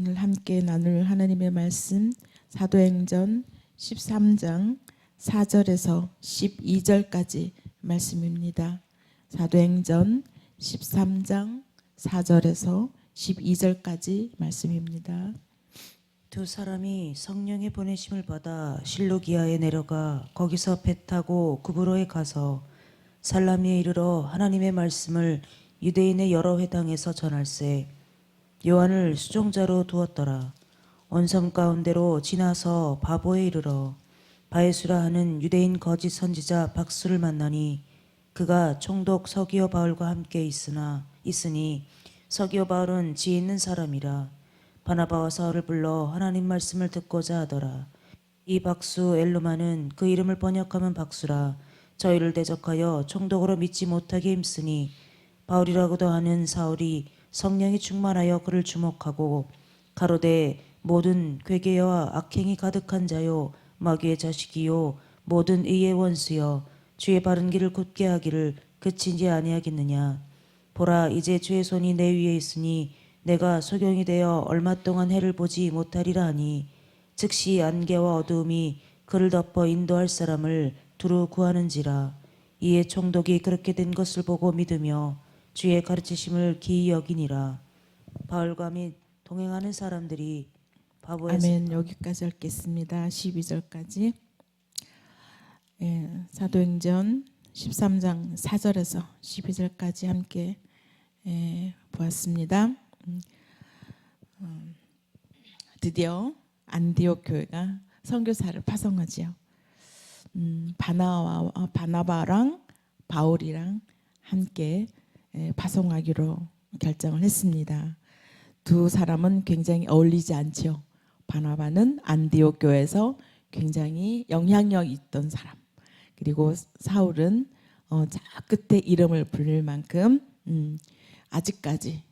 오늘 함께 나눌 하나님의 말씀 사도행전 13장 4절에서 12절까지 말씀입니다. 사도행전 13장 4절에서 12절까지 말씀입니다. 두 사람이 성령의 보내심을 받아 실루기아에 내려가 거기서 배 타고 구브로에 가서 살라미에 이르러 하나님의 말씀을 유대인의 여러 회당에서 전할세. 요한을 수종자로 두었더라. 온 섬 가운데로 지나서 바보에 이르러 바에수라 하는 유대인 거짓 선지자 박수를 만나니 그가 총독 서기오 바울과 함께 있으니 서기오 바울은 지혜 있는 사람이라. 바나바와 사울을 불러 하나님 말씀을 듣고자 하더라. 이 박수 엘루마는 그 이름을 번역하면 박수라. 저희를 대적하여 총독으로 믿지 못하게 힘쓰니 바울이라고도 하는 사울이 성령이 충만하여 그를 주목하고 가로되 모든 괴계와 악행이 가득한 자요 마귀의 자식이요 모든 의의 원수여 주의 바른 길을 굳게 하기를 그치지 아니하겠느냐. 보라 이제 주의 손이 내 위에 있으니 내가 소경이 되어 얼마 동안 해를 보지 못하리라 하니 즉시 안개와 어두움이 그를 덮어 인도할 사람을 두루 구하는지라. 이에 총독이 그렇게 된 것을 보고 믿으며 주의 가르치심을 기이 여기니라. 바울과 및 동행하는 사람들이 바보에서 아멘. 여기까지 읽겠습니다. 12절까지. 사도행전 13장 4절에서 12절까지 함께 보았습니다. 드디어 안디옥 교회가 선교사를 파송하지요. 바나바랑 바울이랑 함께 파송하기로 결정을 했습니다. 두 사람은 굉장히 어울리지 않죠. 바나바는 안디옥 교회에서 굉장히 영향력 있던 사람, 그리고 사울은 저 끝에 이름을 불릴 만큼 아직까지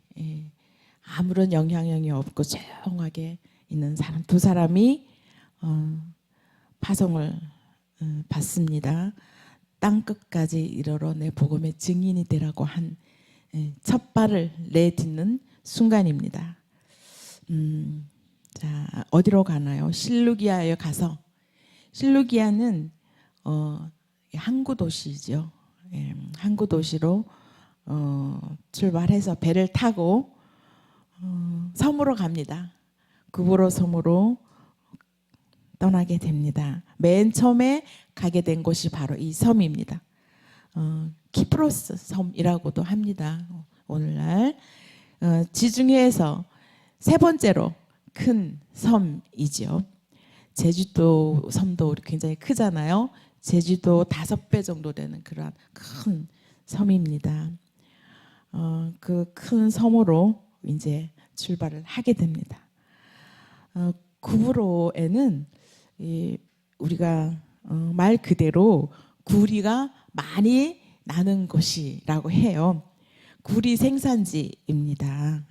아무런 영향력이 없고 조용하게 있는 사람, 두 사람이 파송을 받습니다. 땅 끝까지 이르러 내 복음의 증인이 되라고 한 첫 발을 내딛는 순간입니다. 자, 어디로 가나요? 실루기아에 가서, 실루기아는 항구 도시죠. 항구 도시로 출발해서 배를 타고 섬으로 갑니다. 구브로 섬으로 떠나게 됩니다. 맨 처음에 가게 된 곳이 바로 이 섬입니다. 키프로스 섬이라고도 합니다. 오늘날 지중해에서 세 번째로 큰 섬이죠. 제주도 섬도 굉장히 크잖아요. 제주도 5배 정도 되는 그런 큰 섬입니다. 그 큰 섬으로 이제 출발을 하게 됩니다. 구브로에는 우리가 말 그대로 구리가 많이 나는 곳이라고 해요. 구리 생산지입니다.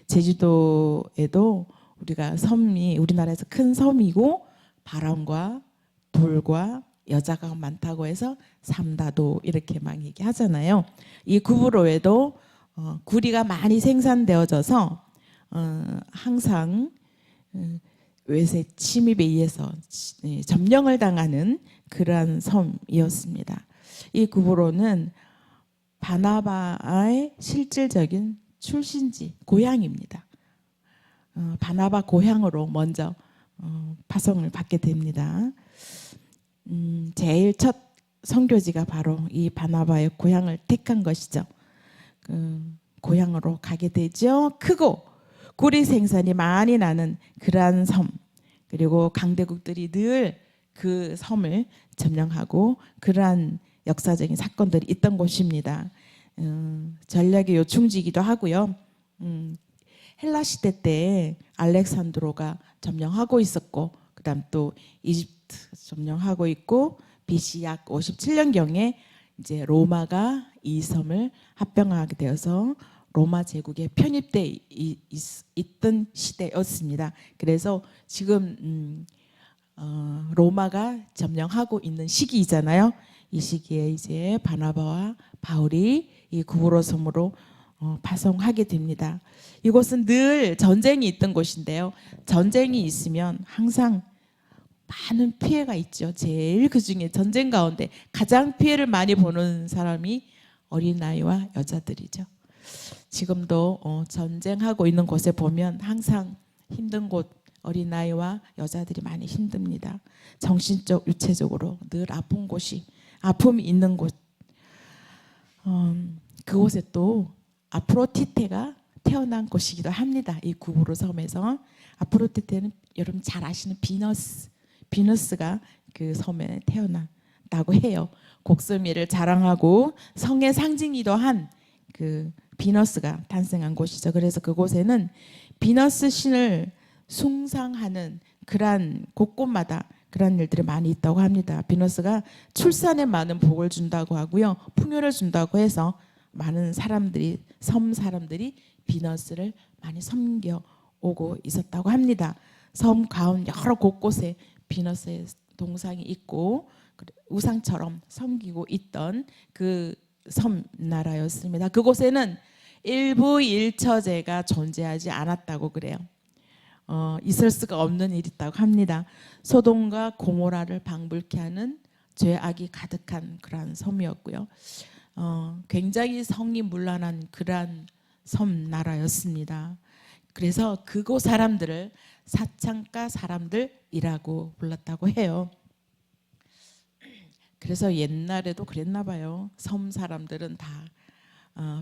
제주도에도 우리가 섬이 우리나라에서 큰 섬이고 바람과 돌과 여자가 많다고 해서 삼다도 이렇게 막 얘기하잖아요. 이 구브로에도 구리가 많이 생산되어져서 항상 외세 침입에 의해서 점령을 당하는 그러한 섬이었습니다. 이 구브로는 바나바의 실질적인 출신지, 고향입니다. 바나바 고향으로 먼저 파송을 받게 됩니다. 제일 첫 선교지가 바로 이 바나바의 고향을 택한 것이죠. 고향으로 가게 되죠. 크고 구리 생산이 많이 나는 그러한 섬, 그리고 강대국들이 늘 그 섬을 점령하고 그러한 역사적인 사건들이 있던 곳입니다. 전략의 요충지이기도 하고요. 헬라 시대 때 알렉산드로가 점령하고 있었고, 그다음 또 이집트 점령하고 있고, BC 약 57년경에 이제 로마가 이 섬을 합병하게 되어서 로마 제국에 편입돼 있던 시대였습니다. 그래서 지금 로마가 점령하고 있는 시기이잖아요. 이 시기에 이제 바나바와 바울이 이 구브로 섬으로 파송하게 됩니다. 이곳은 늘 전쟁이 있던 곳인데요. 전쟁이 있으면 항상 많은 피해가 있죠. 제일 그중에 전쟁 가운데 가장 피해를 많이 보는 사람이 어린아이와 여자들이죠. 지금도 전쟁하고 있는 곳에 보면 항상 힘든 곳 어린아이와 여자들이 많이 힘듭니다. 정신적, 육체적으로 늘 아픈 곳이 아픔이 있는 곳. 그곳에 또 아프로디테가 태어난 곳이기도 합니다. 이 구부로 섬에서 아프로디테는 여러분 잘 아시는 비너스가 그 섬에 태어났다고 해요. 곡소미를 자랑하고 성의 상징이기도 한 그 비너스가 탄생한 곳이죠. 그래서 그곳에는 비너스 신을 숭상하는 그러한 곳곳마다 그런 일들이 많이 있다고 합니다. 비너스가 출산에 많은 복을 준다고 하고요. 풍요를 준다고 해서 많은 사람들이 섬 사람들이 비너스를 많이 섬겨 오고 있었다고 합니다. 섬 가운 여러 곳곳에 비너스의 동상이 있고 우상처럼 섬기고 있던 그 섬나라였습니다. 그곳에는 일부 일처제가 존재하지 않았다고 그래요. 있을 수가 없는 일이 있다고 합니다. 소돔과 고모라를 방불케 하는 죄악이 가득한 그러한 섬이었고요. 굉장히 성이 문란한 그러한 섬나라였습니다. 그래서 그곳 사람들을 사창가 사람들이라고 불렀다고 해요. 그래서 옛날에도 그랬나 봐요. 섬 사람들은 다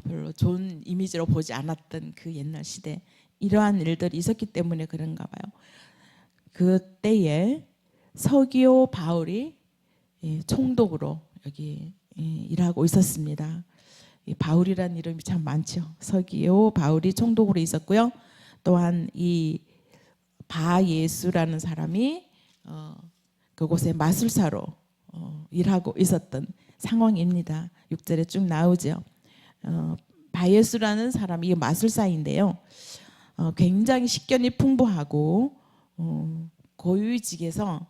별로 좋은 이미지로 보지 않았던 그 옛날 시대 이러한 일들이 있었기 때문에 그런가 봐요. 그때에 서기오 바울이 총독으로 여기 일하고 있었습니다. 바울이라는 이름이 참 많죠. 서기오 바울이 총독으로 있었고요. 또한 이 바예수라는 사람이 그곳에 마술사로 일하고 있었던 상황입니다. 6절에 쭉 나오죠. 바예수라는 사람이 마술사인데요. 굉장히 식견이 풍부하고 고유직에서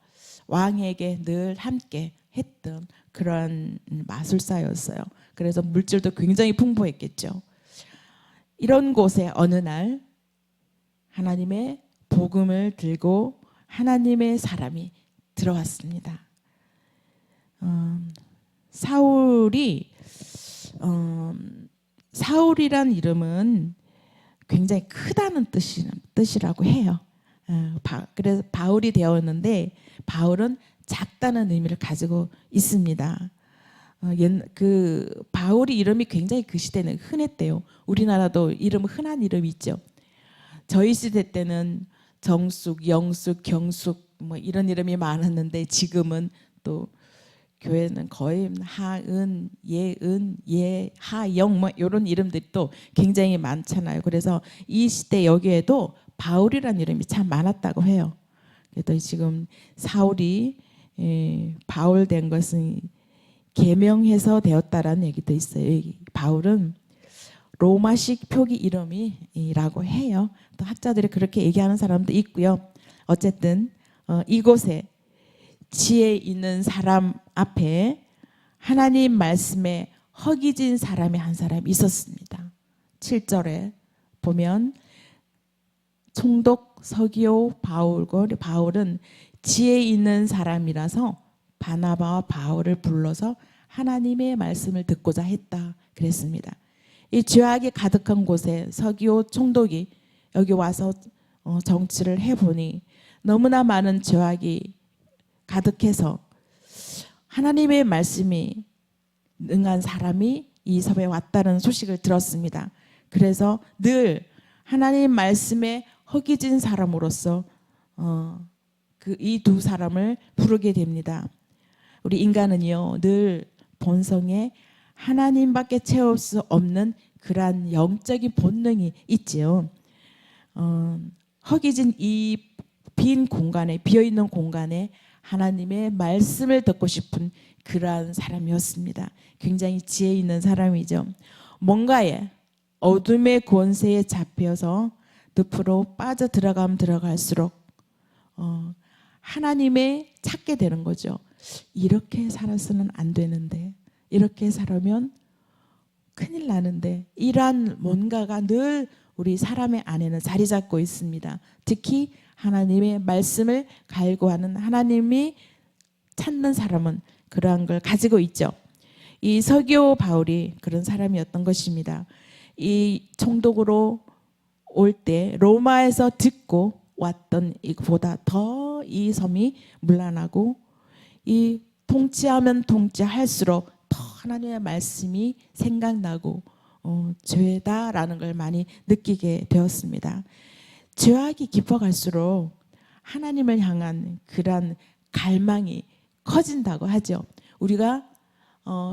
왕에게 늘 함께 했던 그런 마술사였어요. 그래서 물질도 굉장히 풍부했겠죠. 이런 곳에 어느 날 하나님의 복음을 들고 하나님의 사람이 들어왔습니다. 사울이란 이름은 굉장히 크다는 뜻이라고 해요. 그래서 바울이 되었는데 바울은 작다는 의미를 가지고 있습니다. 그 바울이 이름이 굉장히 그 시대는 흔했대요. 우리나라도 이름 흔한 이름이 있죠. 저희 시대 때는 정숙, 영숙, 경숙 뭐 이런 이름이 많았는데 지금은 또 교회는 거의 하은, 예은, 예하영 뭐 이런 이름들이 또 굉장히 많잖아요. 그래서 이 시대 여기에도 바울이라는 이름이 참 많았다고 해요. 그래도 지금 사울이 바울 된 것은 계명해서 되었다라는 얘기도 있어요. 바울은 로마식 표기 이름이라고 해요. 또 학자들이 그렇게 얘기하는 사람도 있고요. 어쨌든 이곳에 지혜 있는 사람 앞에 하나님 말씀에 허기진 사람이 한 사람이 있었습니다. 7절에 보면 총독 서기오 바울은 지혜 있는 사람이라서 바나바와 바울을 불러서 하나님의 말씀을 듣고자 했다 그랬습니다. 이 죄악이 가득한 곳에 서기오 총독이 여기 와서 정치를 해보니 너무나 많은 죄악이 가득해서 하나님의 말씀이 능한 사람이 이 섬에 왔다는 소식을 들었습니다. 그래서 늘 하나님 말씀에 허기진 사람으로서 이 두 사람을 부르게 됩니다. 우리 인간은요 늘 본성에 하나님밖에 채울 수 없는 그러한 영적인 본능이 있지요. 허기진 이 빈 공간에 비어있는 공간에 하나님의 말씀을 듣고 싶은 그러한 사람이었습니다. 굉장히 지혜 있는 사람이죠. 뭔가에 어둠의 권세에 잡혀서 늪으로 빠져 들어가면 들어갈수록 하나님의 찾게 되는 거죠. 이렇게 살아서는 안 되는데 이렇게 살면 큰일 나는데 이러한 뭔가가 늘 우리 사람의 안에는 자리 잡고 있습니다. 특히 하나님의 말씀을 갈구하는 하나님이 찾는 사람은 그러한 걸 가지고 있죠. 이 서기오 바울이 그런 사람이었던 것입니다. 이 총독으로 올 때 로마에서 듣고 왔던 이보다 더 이 섬이 문란하고 이 통치하면 통치할수록 더 하나님의 말씀이 생각나고 죄다라는 걸 많이 느끼게 되었습니다. 죄악이 깊어갈수록 하나님을 향한 그런 갈망이 커진다고 하죠. 우리가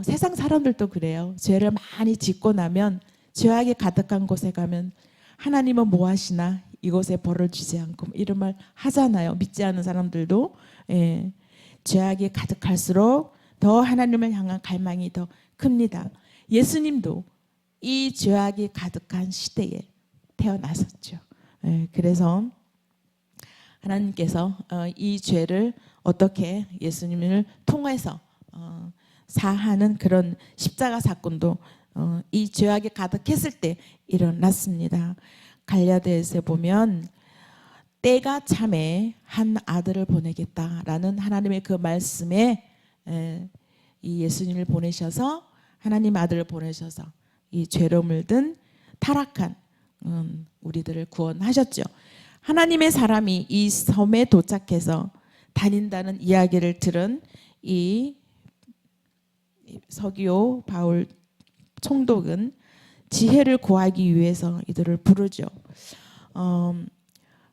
세상 사람들도 그래요. 죄를 많이 짓고 나면 죄악이 가득한 곳에 가면 하나님은 뭐 하시나 이곳에 벌을 주지 않고 이런 말 하잖아요. 믿지 않는 사람들도 죄악이 가득할수록 더 하나님을 향한 갈망이 더 큽니다. 예수님도 이 죄악이 가득한 시대에 태어나셨죠. 그래서 하나님께서 이 죄를 어떻게 예수님을 통해서 사하는 그런 십자가 사건도 이 죄악이 가득했을 때 일어났습니다. 갈라디아서에 보면 때가 참에 한 아들을 보내겠다라는 하나님의 그 말씀에 이 예수님을 보내셔서 하나님 아들을 보내셔서 이 죄로 물든 타락한 우리들을 구원하셨죠. 하나님의 사람이 이 섬에 도착해서 다닌다는 이야기를 들은 이 서기오 바울 총독은 지혜를 구하기 위해서 이들을 부르죠.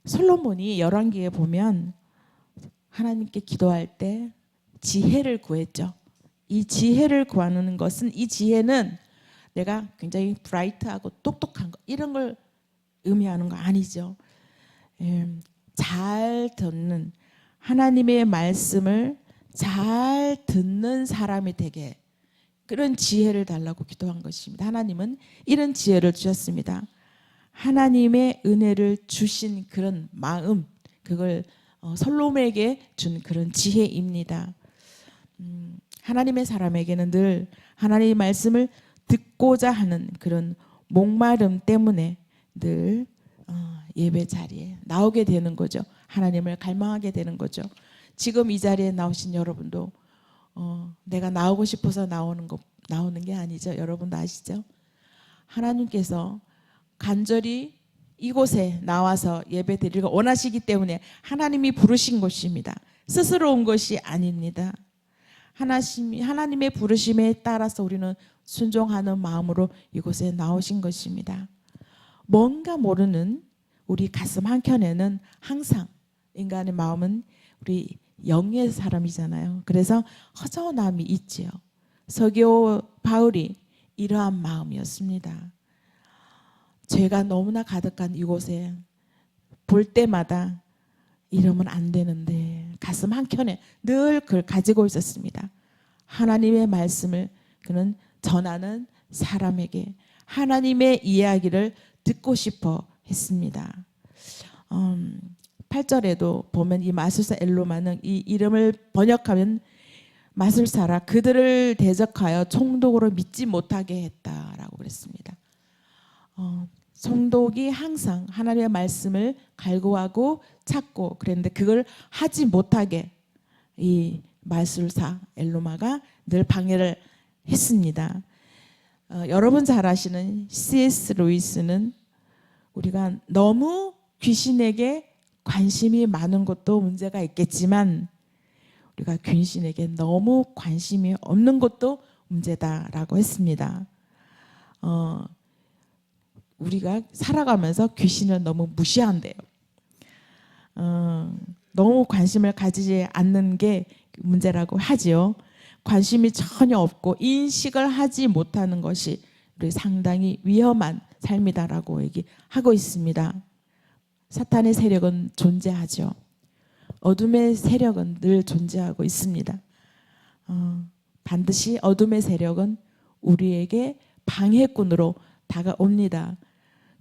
솔로몬이 열왕기에 보면 하나님께 기도할 때 지혜를 구했죠. 이 지혜를 구하는 것은 이 지혜는 내가 굉장히 브라이트하고 똑똑한 거 이런 걸 의미하는 거 아니죠. 잘 듣는 하나님의 말씀을 잘 듣는 사람이 되게 그런 지혜를 달라고 기도한 것입니다. 하나님은 이런 지혜를 주셨습니다. 하나님의 은혜를 주신 그런 마음 그걸 솔로몬에게 준 그런 지혜입니다. 하나님의 사람에게는 늘 하나님의 말씀을 듣고자 하는 그런 목마름 때문에 늘 예배 자리에 나오게 되는 거죠. 하나님을 갈망하게 되는 거죠. 지금 이 자리에 나오신 여러분도 내가 나오고 싶어서 나오는 게 아니죠. 여러분도 아시죠? 하나님께서 간절히 이곳에 나와서 예배 드리고 원하시기 때문에 하나님이 부르신 것입니다. 스스로 온 것이 아닙니다. 하나님의 부르심에 따라서 우리는 순종하는 마음으로 이곳에 나오신 것입니다. 뭔가 모르는 우리 가슴 한켠에는 항상 인간의 마음은 우리 영의 사람이잖아요. 그래서 허전함이 있지요. 서기오 바울이 이러한 마음이었습니다. 죄가 너무나 가득한 이곳에 볼 때마다 이러면 안 되는데 가슴 한켠에 늘 그걸 가지고 있었습니다. 하나님의 말씀을 그는 전하는 사람에게 하나님의 이야기를 듣고 싶어 했습니다. 8절에도 보면 이 마술사 엘로마는 이 이름을 번역하면 마술사라 그들을 대적하여 총독으로 믿지 못하게 했다라고 그랬습니다. 총독이 항상 하나님의 말씀을 갈구하고 찾고 그랬는데 그걸 하지 못하게 이 마술사 엘로마가 늘 방해를 했습니다. 여러분 잘 아시는 C.S. 루이스는 우리가 너무 귀신에게 관심이 많은 것도 문제가 있겠지만 우리가 귀신에게 너무 관심이 없는 것도 문제다라고 했습니다. 우리가 살아가면서 귀신을 너무 무시한대요. 너무 관심을 가지지 않는 게 문제라고 하지요. 관심이 전혀 없고 인식을 하지 못하는 것이 우리 상당히 위험한 삶이다라고 얘기하고 있습니다. 사탄의 세력은 존재하죠. 어둠의 세력은 늘 존재하고 있습니다. 반드시 어둠의 세력은 우리에게 방해꾼으로 다가옵니다.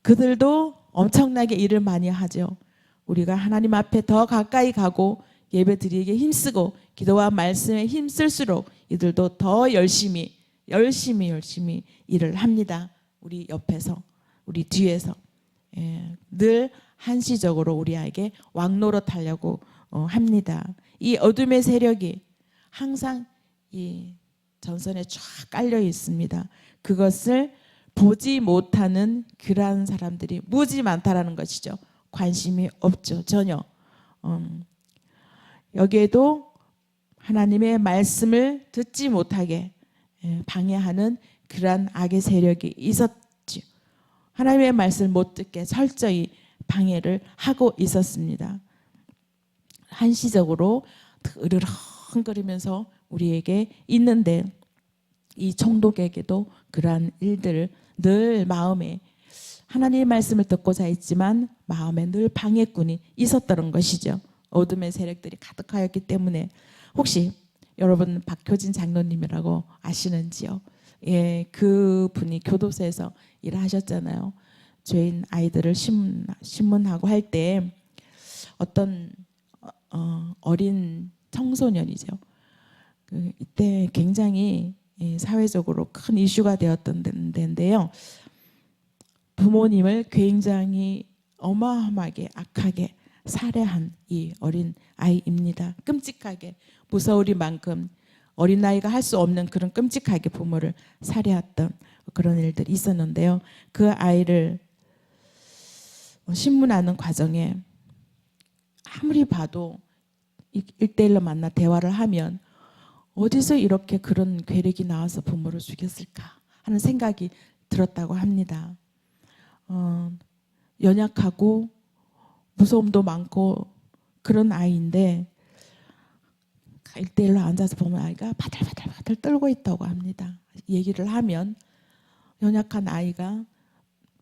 그들도 엄청나게 일을 많이 하죠. 우리가 하나님 앞에 더 가까이 가고 예배 드리기에 힘쓰고 기도와 말씀에 힘쓸수록 이들도 더 열심히 열심히 일을 합니다. 우리 옆에서, 우리 뒤에서. 늘 한시적으로 우리에게 왕노릇하려고 합니다. 이 어둠의 세력이 항상 이 전선에 쫙 깔려 있습니다. 그것을 보지 못하는 그러한 사람들이 무지 많다라는 것이죠. 관심이 없죠, 전혀. 여기에도 하나님의 말씀을 듣지 못하게 방해하는 그러한 악의 세력이 있었죠. 하나님의 말씀을 못 듣게 철저히 방해를 하고 있었습니다. 한시적으로 으르렁거리면서 우리에게 있는데, 이 총독에게도 그러한 일들을 늘 마음에, 하나님의 말씀을 듣고자 했지만 마음에 늘 방해꾼이 있었던 것이죠. 어둠의 세력들이 가득하였기 때문에. 혹시 여러분 박효진 장로님이라고 아시는지요? 예, 그 분이 교도소에서 일하셨잖아요. 죄인 아이들을 신문하고 할 때 어떤 어린 청소년이죠. 이때 굉장히 사회적으로 큰 이슈가 되었던 데인데요. 부모님을 굉장히 어마어마하게 악하게 살해한 이 어린 아이입니다. 끔찍하게, 무서우리만큼 어린아이가 할 수 없는 그런 끔찍하게 부모를 살해했던 그런 일들이 있었는데요. 그 아이를 신문하는 과정에 아무리 봐도 1대1로 만나 대화를 하면 어디서 이렇게 그런 괴력이 나와서 부모를 죽였을까 하는 생각이 들었다고 합니다. 연약하고 무서움도 많고 그런 아이인데 1대1로 앉아서 보면 아이가 바들바들 떨고 있다고 합니다. 얘기를 하면 연약한 아이가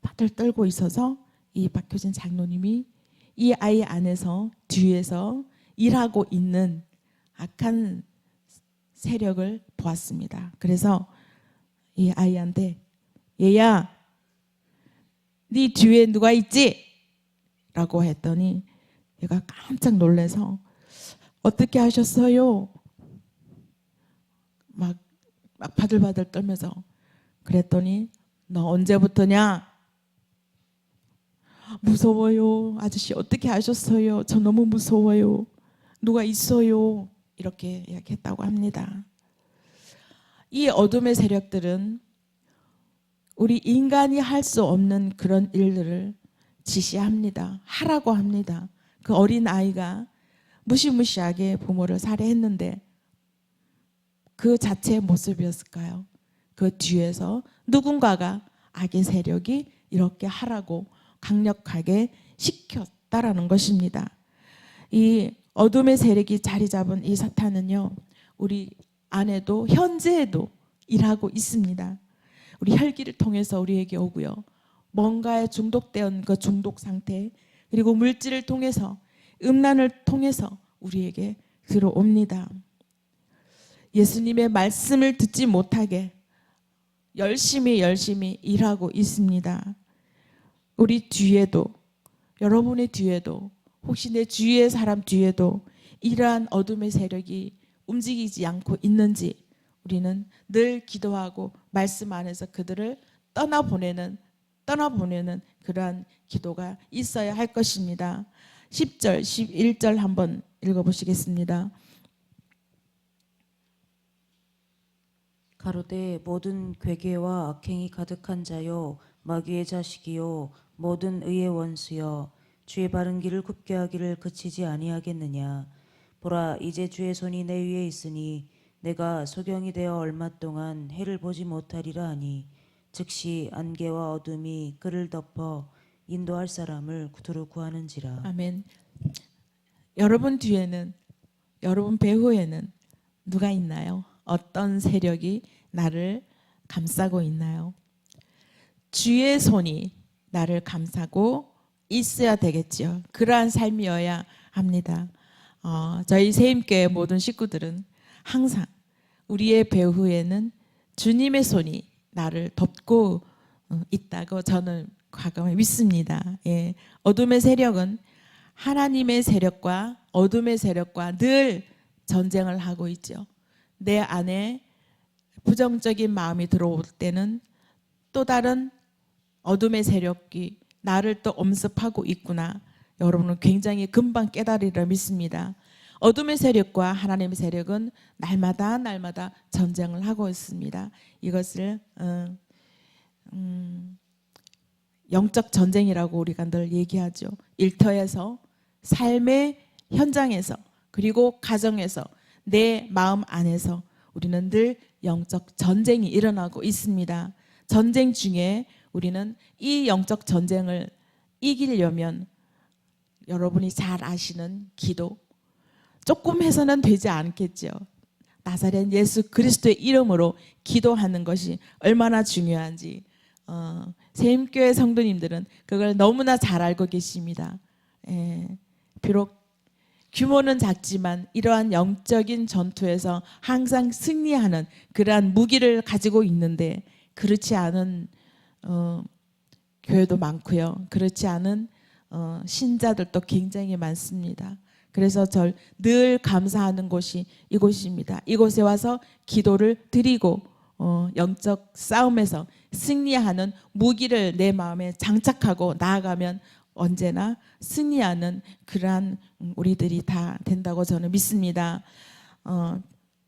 바들 떨고 있어서 이 박효진 장로님이 이 아이 안에서 뒤에서 일하고 있는 악한 세력을 보았습니다. 그래서 이 아이한테 얘야, 네 뒤에 누가 있지? 라고 했더니 얘가 깜짝 놀라서 어떻게 하셨어요? 막 바들바들 떨면서 그랬더니 너 언제부터냐? 무서워요. 아저씨 어떻게 하셨어요? 저 너무 무서워요. 누가 있어요? 이렇게 이야기했다고 합니다. 이 어둠의 세력들은 우리 인간이 할 수 없는 그런 일들을 지시합니다. 하라고 합니다. 그 어린 아이가 무시무시하게 부모를 살해했는데 그 자체의 모습이었을까요? 그 뒤에서 누군가가 악의 세력이 이렇게 하라고 강력하게 시켰다라는 것입니다. 이 어둠의 세력이 자리 잡은 이 사탄은요, 우리 안에도 현재에도 일하고 있습니다. 우리 혈기를 통해서 우리에게 오고요. 뭔가에 중독된 그 중독 상태, 그리고 물질을 통해서, 음란을 통해서 우리에게 들어옵니다. 예수님의 말씀을 듣지 못하게 열심히 일하고 있습니다. 우리 뒤에도, 여러분의 뒤에도, 혹시 내 주위의 사람 뒤에도 이러한 어둠의 세력이 움직이지 않고 있는지 우리는 늘 기도하고 말씀 안에서 그들을 떠나보내는 그러한 기도가 있어야 할 것입니다. 10절, 11절 한번 읽어보시겠습니다. 가로되 모든 괴계와 악행이 가득한 자요 마귀의 자식이요 모든 의의 원수여 주의 바른 길을 굽게 하기를 그치지 아니하겠느냐. 보라 이제 주의 손이 내 위에 있으니 내가 소경이 되어 얼마 동안 해를 보지 못하리라 하니 즉시 안개와 어둠이 그를 덮어 인도할 사람을 두루 구하는지라. 아멘. 여러분 뒤에는, 여러분 배후에는 누가 있나요? 어떤 세력이 나를 감싸고 있나요? 주의 손이 나를 감싸고 있어야 되겠죠. 그러한 삶이어야 합니다. 저희 세임교회 모든 식구들은 항상 우리의 배후에는 주님의 손이 나를 덮고 있다고 저는 과감히 믿습니다. 예. 어둠의 세력은 하나님의 세력과 어둠의 세력과 늘 전쟁을 하고 있죠. 내 안에 부정적인 마음이 들어올 때는 또 다른 어둠의 세력이 나를 또 엄습하고 있구나. 여러분은 굉장히 금방 깨달으리라 믿습니다. 어둠의 세력과 하나님의 세력은 날마다 전쟁을 하고 있습니다. 이것을 영적 전쟁이라고 우리가 늘 얘기하죠. 일터에서, 삶의 현장에서, 그리고 가정에서, 내 마음 안에서 우리는 늘 영적 전쟁이 일어나고 있습니다. 전쟁 중에 우리는 이 영적 전쟁을 이기려면 여러분이 잘 아시는 기도, 조금 해서는 되지 않겠죠. 나사렛 예수 그리스도의 이름으로 기도하는 것이 얼마나 중요한지 세임교회 성도님들은 그걸 너무나 잘 알고 계십니다. 비록 규모는 작지만 이러한 영적인 전투에서 항상 승리하는 그러한 무기를 가지고 있는데, 그렇지 않은 교회도 많고요. 그렇지 않은 신자들도 굉장히 많습니다. 그래서 늘 감사하는 곳이 이곳입니다. 이곳에 와서 기도를 드리고 영적 싸움에서 승리하는 무기를 내 마음에 장착하고 나아가면 언제나 승리하는 그러한 우리들이 다 된다고 저는 믿습니다.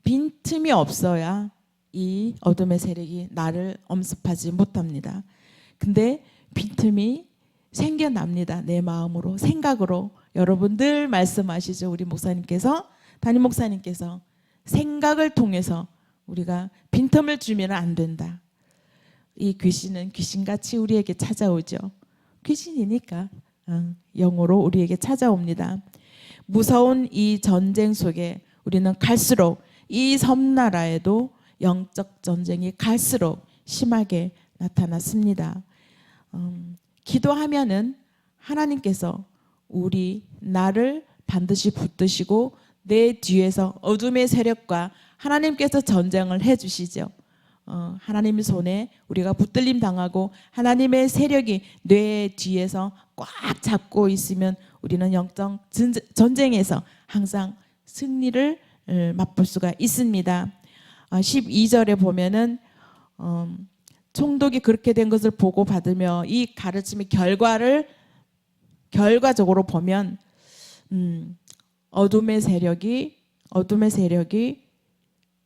빈틈이 없어야 이 어둠의 세력이 나를 엄습하지 못합니다. 근데 빈틈이 생겨납니다. 내 마음으로, 생각으로. 여러분 늘 말씀하시죠. 우리 목사님께서, 담임 목사님께서 생각을 통해서 우리가 빈틈을 주면 안 된다. 이 귀신은 귀신같이 우리에게 찾아오죠. 귀신이니까 영으로 우리에게 찾아옵니다. 무서운 이 전쟁 속에 우리는 갈수록 이 섬나라에도 영적 전쟁이 갈수록 심하게 나타났습니다. 기도하면은 하나님께서 나를 반드시 붙드시고 내 뒤에서 어둠의 세력과 하나님께서 전쟁을 해주시죠. 하나님의 손에 우리가 붙들림 당하고 하나님의 세력이 뇌 뒤에서 꽉 잡고 있으면 우리는 영적 전쟁에서 항상 승리를 맛볼 수가 있습니다. 12절에 보면은 총독이 그렇게 된 것을 보고 받으며 이 가르침의 결과적으로 보면 어둠의 세력이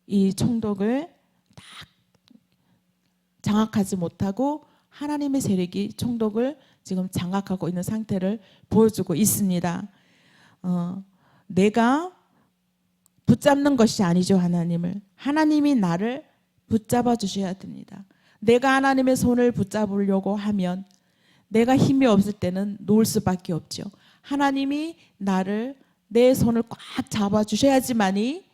이 총독을 딱 장악하지 못하고 하나님의 세력이 총독을 지금 장악하고 있는 상태를 보여주고 있습니다. 내가 붙잡는 것이 아니죠. 하나님이 나를 붙잡아 주셔야 됩니다. 내가 하나님의 손을 붙잡으려고 하면 내가 힘이 없을 때는 놓을 수밖에 없죠. 하나님이 내 손을 꽉 잡아 주셔야지만이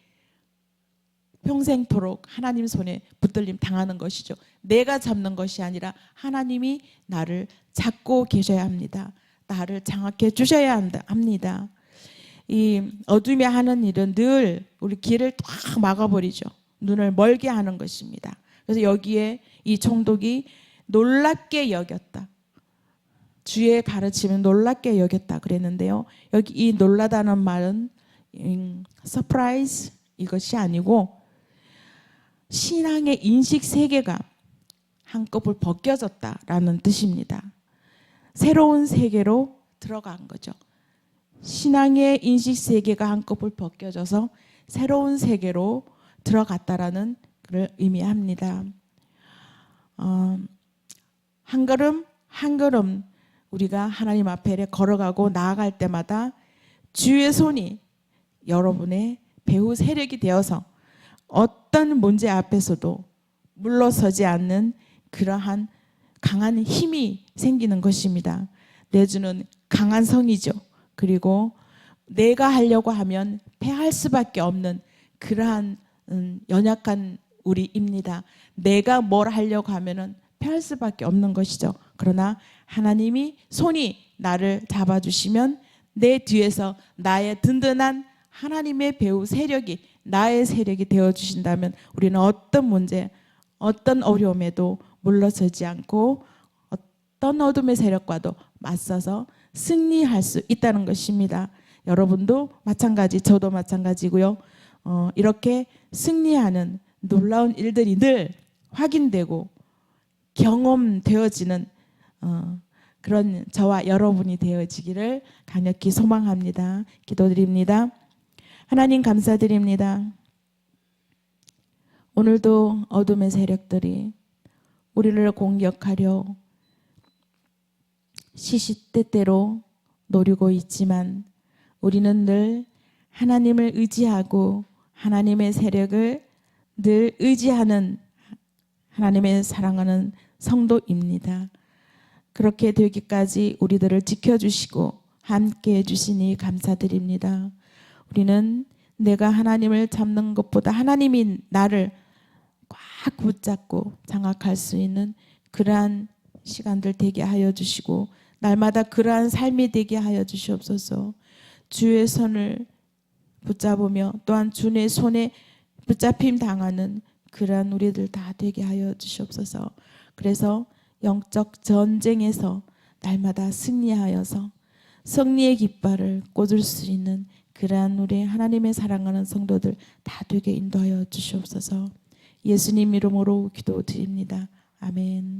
평생토록 하나님 손에 붙들림 당하는 것이죠. 내가 잡는 것이 아니라 하나님이 나를 잡고 계셔야 합니다. 나를 장악해 주셔야 합니다. 이 어둠이 하는 일은 늘 우리 길을 딱 막아버리죠. 눈을 멀게 하는 것입니다. 그래서 여기에 이 총독이 놀랍게 여겼다. 주의 가르침은 놀랍게 여겼다 그랬는데요. 여기 이 놀라다는 말은 서프라이즈 이것이 아니고 신앙의 인식 세계가 한꺼풀 벗겨졌다라는 뜻입니다. 새로운 세계로 들어간 거죠. 신앙의 인식 세계가 한꺼풀 벗겨져서 새로운 세계로 들어갔다라는 걸 의미합니다. 한 걸음 한 걸음 우리가 하나님 앞에 걸어가고 나아갈 때마다 주의 손이 여러분의 배후 세력이 되어서 어떤 문제 앞에서도 물러서지 않는 그러한 강한 힘이 생기는 것입니다. 내주는 강한 성이죠. 그리고 내가 하려고 하면 패할 수밖에 없는 그러한 연약한 우리입니다. 내가 뭘 하려고 하면은 패할 수밖에 없는 것이죠. 그러나 하나님이 손이 나를 잡아주시면 내 뒤에서 나의 든든한 하나님의 배후 세력이 나의 세력이 되어주신다면 우리는 어떤 문제, 어떤 어려움에도 물러서지 않고 어떤 어둠의 세력과도 맞서서 승리할 수 있다는 것입니다. 여러분도 마찬가지, 저도 마찬가지고요. 이렇게 승리하는 놀라운 일들이 늘 확인되고 경험되어지는 그런 저와 여러분이 되어지기를 강력히 소망합니다. 기도드립니다. 하나님 감사드립니다. 오늘도 어둠의 세력들이 우리를 공격하려 시시때때로 노리고 있지만 우리는 늘 하나님을 의지하고 하나님의 세력을 늘 의지하는 하나님의 사랑하는 성도입니다. 그렇게 되기까지 우리들을 지켜주시고 함께 해주시니 감사드립니다. 우리는 내가 하나님을 잡는 것보다 하나님이 나를 꽉 붙잡고 장악할 수 있는 그러한 시간들 되게 하여 주시고 날마다 그러한 삶이 되게 하여 주시옵소서. 주의 손을 붙잡으며 또한 주의 손에 붙잡힘 당하는 그러한 우리들 다 되게 하여 주시옵소서. 그래서 영적 전쟁에서 날마다 승리하여서 승리의 깃발을 꽂을 수 있는 그러한 우리 하나님의 사랑하는 성도들 다 되게 인도하여 주시옵소서. 예수님 이름으로 기도드립니다. 아멘.